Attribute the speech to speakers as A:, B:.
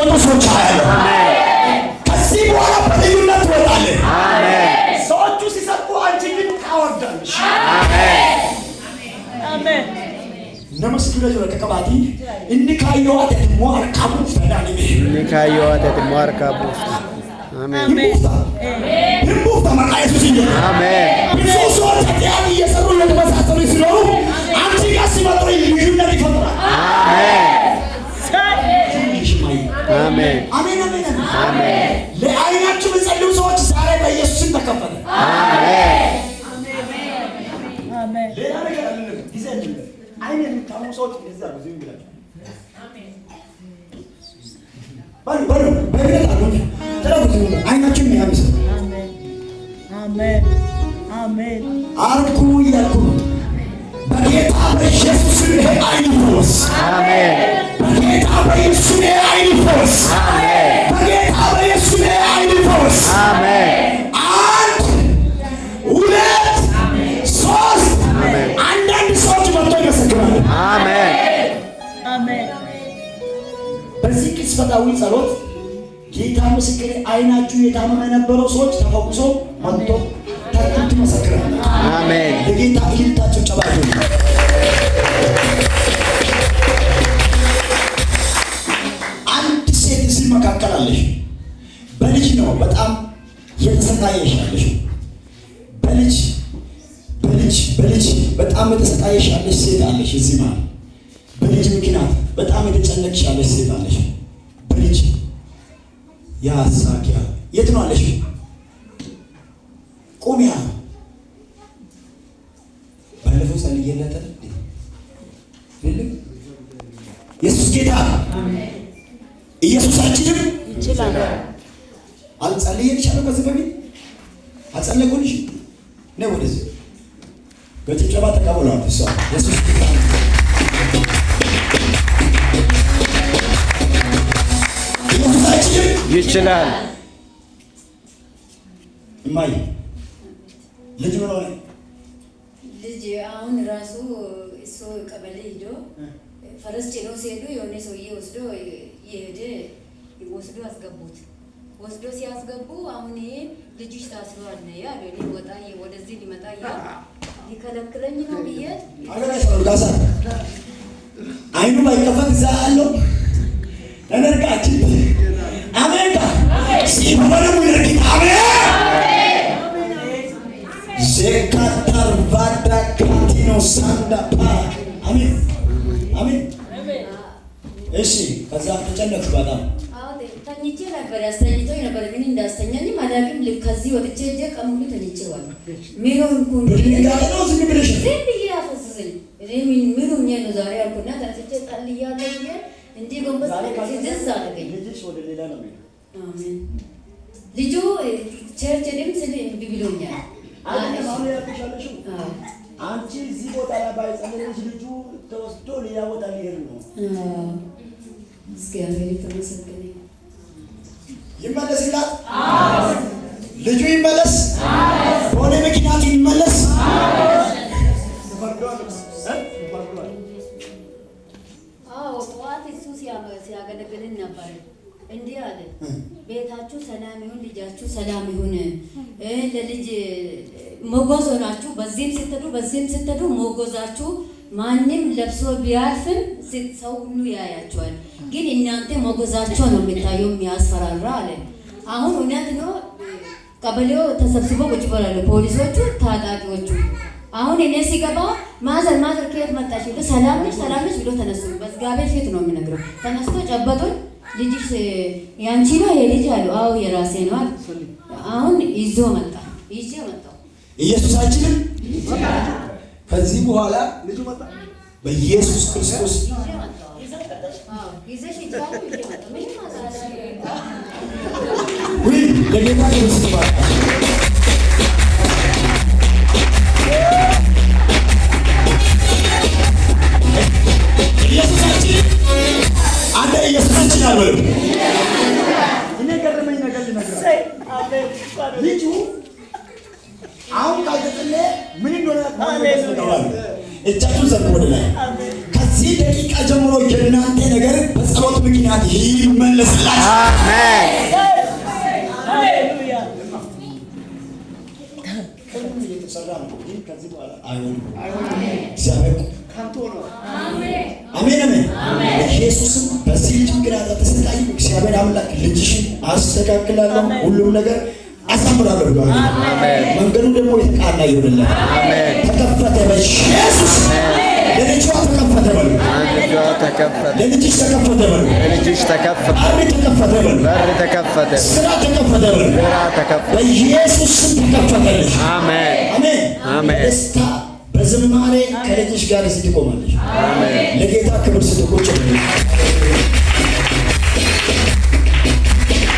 A: ሲወጡ ሰዎች አያለሁ። ከዚህ በኋላ በልዩነት ትወጣለህ። ሰዎቹ ሲሰብኩ አንቺ ግን ታወርዳለሽ። አሜን። ነመስክረ ጆሮ ከቀባቲ እንካዮአት ተሟርካቡ ፈዳኒ
B: እንካዮአት ተሟርካቡ አሜን
A: ይሙታ ማቃየሱ ሲጀ አሜን ብዙ ሰዎች ያን እየሰሩ ለተመሳሰሉ ሲኖሩ አንቺ ጋር ሲመጡ ልዩነት ይፈጥራል። አሜን አሜን አሜን አሜን። ለአይናችሁ የምትጸልዩ ሰዎች ዛሬ በኢየሱስ ስም ተከፈተ። አሜን አሜን። ሌላ ነገር አይደለም። ይዘልል አይኔ የምታሙ ሰዎች እዛ ብዙ ይላል። አሜን ባሉ በእግረት አሉኝ ተረጉ አይናችሁ የሚያምስ አሜን አሜን አሜን አርኩ ይላልኩ በጌታ በኢየሱስ ስም አይን ይፈወስ። አሜን በጌታ በኢየሱስ ስም አይን ይፈወስ። አሜን በጌታ በኢየሱስ ስም አይን ይፈወስ። አሜን አንድ ሁለት ሶስት አንዳንድ ሰዎች መጥተው ይመሰክራሉ። አሜን አሜን። በዚህ ቅጽበታዊ ጸሎት ጌታ ምስክሬ አይናችሁ የታመመ የነበረው ሰዎች ተፈውሶ መጥቶ ታጥቶ መሰክራሉ። አሜን። ለጌታ ይልታችሁ ጨባጩ አንድ ሴት እዚህ መካከል አለሽ። በልጅ ነው በጣም የተሰቃየሽ ያለሽ። በልጅ በጣም የተሰቃየሽ ያለሽ ሴት አለሽ። እዚህ ማለት በልጅ ምክንያት በጣም የተጨነቅሽ ያለሽ ሴት አለሽ። በልጅ ያሳኪያ የት ነው አለሽ? ቁሚያ ባለፈው ጸልየለት ኢየሱስ ጌታ ኢየሱስ አይችልም ይችላል። አልጸልየልሻለሁ ከዚህ በፊት አልጸለይኩልሽ ነው። ወደዚህ በጭብጨባ ተቀበሏት። እሷ ኢየሱስ ጌታ ኢየሱስ አይችልም
B: ይችላል።
A: እማዬ ልጅ ምን ሆነ?
C: ልጅ አሁን ራሱ እሱ ቀበሌ ሄዶ ፈረስ ጭኖ ሲሄዱ የሆነ ሰውዬ ወስዶ የሄደ ወስዶ አስገቡት። ወስዶ ሲያስገቡ አሁን ይሄ ልጅሽ ታስሯል ነው ያለ። እኔ ወጣ ወደዚህ ሊመጣ ሊከለክለኝ ነው ብዬ
A: ጋሳ አይኑ ባይከፈት እዛ አለው ለነርቃችን አሜን ሲባለው ይርቂ አሜን ዘካታር ቫዳ ካቲኖ ሳንዳ ፓ አሜን አሜን። እሺ ከዛ ተጨነቅሽ በጣም
C: ተኝቼ ነበር። ያስተኝቶኝ ነበር ግን እንዳስተኛኝ ማዳግም ከዚህ ወጥቼ እጄ ቀን ሙሉ ተኝቼ ዋለ። ምኑን ኩን
A: ነው ዝም ብለሽ
C: ዝም ብዬ አፈሰሰኝ። እኔ ምኑ ነው ዛሬ አልኩና ተንስቼ ጣልያለሁ ብዬ እንዲህ ጎንበስ ዝዝ አደረገኝ።
A: ልጅሽ ወደ ሌላ ነው የሚሄደው።
C: አሜን። ልጁ ቸርች ደም ስለ እንቢ ብሎኛል።
A: አንቺ እዚህ ቦታ ላይ ባይጸልይሽ ልጁ ተወስዶ ሌላ ቦታ ሊሄድ ነው።
C: እግዚአብሔር ይመስገን።
A: ይመለስላት። ልጁ ይመለስ። በሆነ ምክንያት ይመለስ።
C: ጠዋት እሱ ሲያገለግልን ነበር። እንዲህ አለ፣ ቤታችሁ ሰላም ይሁን፣ ልጃችሁ ሰላም ይሁን። ለልጅ ሞገዝ ሆናችሁ በዚህም ስትሄዱ በዚህም ስትሄዱ ሞገዛችሁ ማንም ለብሶ ቢያልፍም ሰው ሁሉ ያያቸዋል። ግን እናንተ ሞገዛቸው ነው የሚታየው የሚያስፈራራ አለ። አሁን እውነት ነው። ቀበሌው ተሰብስቦ ቁጭ ብለዋል ፖሊሶቹ፣ ታጣቂዎቹ። አሁን እኔ ሲገባ ማዘር ከየት መጣሽ ብሎ ሰላም ነሽ ብሎ ተነሱ። በእግዚአብሔር ፊት ነው የሚነግረው። ተነስቶ ጨበጡን። ልጅሽ ያንቺ ነው የልጅ አሉ። አዎ የራሴ ነው አሉ። አሁን ይዤ መጣሁ።
A: ኢየሱሳችንን ከዚህ በኋላ ልጁ መጣ በኢየሱስ ክርስቶስ ወይ ለጌታ ክርስቶስ ባርክ ኢየሱሳችን አንተ ኢየሱሳችን አለው። እኔ ገረመኝ ነገር ልነግርህ። አሜን። ልጁ አሁን ካልተጸለየ ምን እንደሆነ እጃችሁን ዘርጉ ወደ ላይ። ከዚህ ከዚህ ደቂቃ ጀምሮ የእናንተ ነገር በጸሎት ምክንያት ይመለስላችሁ።
B: አሜን።
A: እየተሰራ ነው ግን ከዚህ በኋላ አይሆንም። እግዚአብሔር ካንተ ነው። አሜን አሜን አሜን። ኢየሱስም በዚህ ልጅ ምክንያት ተሰቃይ እግዚአብሔር አምላክ ልጅሽን አስተካክላለሁ፣ ሁሉም ነገር አሳምራለሁ ብሏል። አሜን። መንገዱ ደግሞ የተቃና ይሆንልህ። አሜን። ተከፈተ በኢየሱስ ለልጇ ተከፈተ በሉ። ለልጇ ተከፈተ። ለልጅሽ ተከፈተ በሉ። ለልጅሽ ተከፈተ። በር ተከፈተ በሉ። በር ተከፈተ። ስራ ተከፈተ በሉ። ስራ ተከፈተ። በኢየሱስ ስም ተከፈተልሽ። አሜን አሜን አሜን። ደስታ በዝማሬ ከልጅሽ ጋር እዚህ ትቆማለሽ። አሜን። ለጌታ ክብር ስትቆጭ